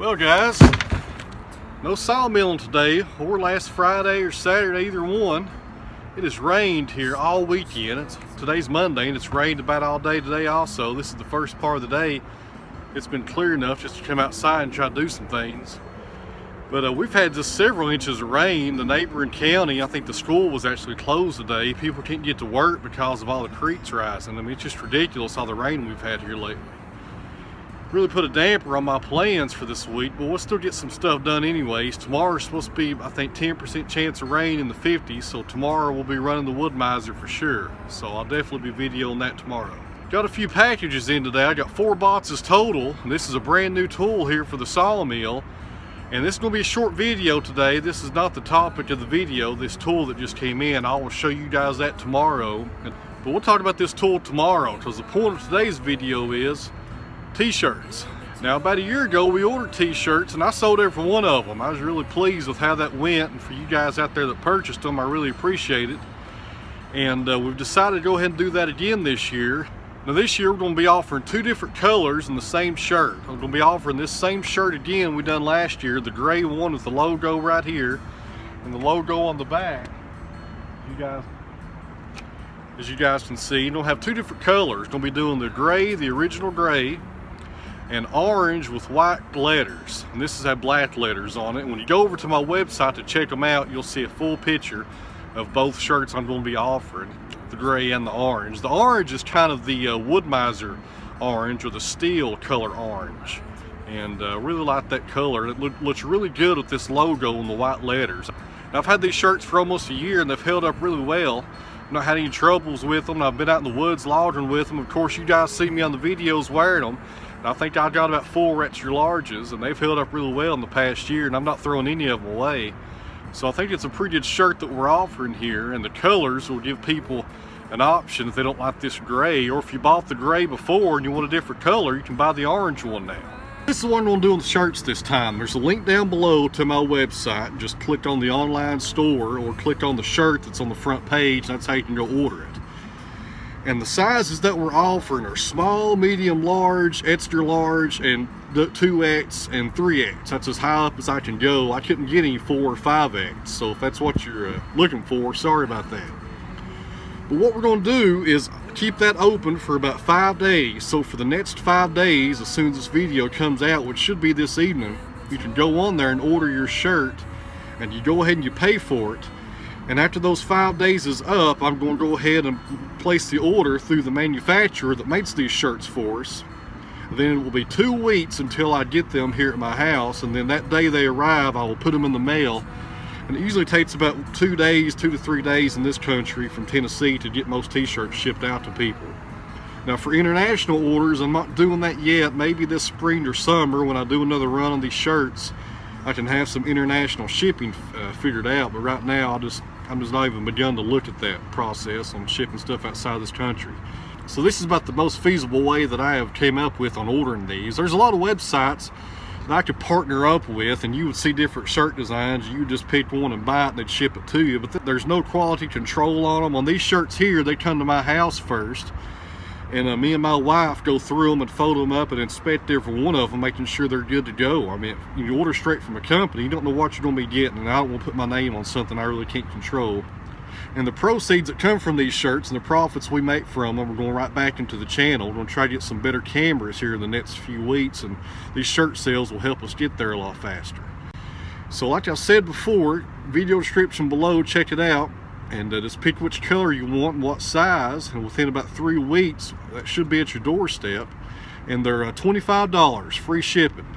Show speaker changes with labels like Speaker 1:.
Speaker 1: Well guys, no sawmilling today or last Friday or Saturday, either one. It has rained here all weekend. Today's Monday and it's rained about all day today also. This is the first part of the day. It's been clear enough just to come outside and try to do some things. But we've had just several inches of rain. The neighboring county, I think the school was actually closed today. People can't get to work because of all the creeks rising. I mean, it's just ridiculous all the rain we've had here lately. Really put a damper on my plans for this week, but we'll still get some stuff done anyways. Tomorrow's supposed to be, I think, 10% chance of rain in the 50s, so tomorrow we'll be running the wood-mizer for sure. So I'll definitely be videoing that tomorrow. Got a few packages in today. I got 4 boxes total, and this is a brand new tool here for the sawmill. And this is going to be a short video today. This is not the topic of the video, this tool that just came in. I will show you guys that tomorrow. But we'll talk about this tool tomorrow, because the point of today's video is t-shirts. Now about a year ago we ordered t-shirts and I sold every one of them. I was really pleased with how that went, and for you guys out there that purchased them, I really appreciate it. And we've decided to go ahead and do that again this year. Now this year we're going to be offering 2 different colors in the same shirt. I'm going to be offering this same shirt again we done last year, the gray one with the logo right here and the logo on the back. As you guys can see, you're going to have 2 different colors. Going to be doing the gray, the original gray, and orange with white letters, and this has had black letters on it. And when you go over to my website to check them out, you'll see a full picture of both shirts I'm going to be offering, the gray and the orange. The orange is kind of the wood-mizer orange, or the steel color orange, and really like that color. It looks really good with this logo and the white letters. Now, I've had these shirts for almost a year and they've held up really well. I've not had any troubles with them. I've been out in the woods logging with them. Of course, you guys see me on the videos wearing them. I think I got about 4 extra larges, and they've held up really well in the past year, and I'm not throwing any of them away. So I think it's a pretty good shirt that we're offering here, and the colors will give people an option if they don't like this gray, or if you bought the gray before and you want a different color, you can buy the orange one now. This is the one we're going to do on the shirts this time. There's a link down below to my website. Just click on the online store or click on the shirt that's on the front page. That's how you can go order it. And the sizes that we're offering are small, medium, large, extra large, and 2X and 3X. That's as high up as I can go. I couldn't get any 4 or 5X, so if that's what you're looking for, sorry about that. But what we're going to do is keep that open for about 5 days. So for the next 5 days, as soon as this video comes out, which should be this evening, you can go on there and order your shirt, and you go ahead and you pay for it. And after those 5 days is up, I'm going to go ahead and place the order through the manufacturer that makes these shirts for us. Then it will be 2 weeks until I get them here at my house, and then that day they arrive, I will put them in the mail. And it usually takes about 2 days, 2 to 3 days in this country from Tennessee to get most t-shirts shipped out to people. Now for international orders, I'm not doing that yet. Maybe this spring or summer when I do another run on these shirts, I can have some international shipping figured out, but right now I'm just not even begun to look at that process on shipping stuff outside this country. So this is about the most feasible way that I have came up with on ordering these. There's a lot of websites that I could partner up with, and you would see different shirt designs. You would just pick one and buy it and they'd ship it to you, but there's no quality control on them. On these shirts here, they come to my house first, and me and my wife go through them and fold them up and inspect every one of them, making sure they're good to go. I mean, if you order straight from a company, you don't know what you're going to be getting, and I don't want to put my name on something I really can't control. And the proceeds that come from these shirts and the profits we make from them, we're going right back into the channel. We're going to try to get some better cameras here in the next few weeks, and these shirt sales will help us get there a lot faster. So like I said before, video description below, check it out. And just pick which color you want and what size, and within about 3 weeks that should be at your doorstep. And they're $25 free shipping.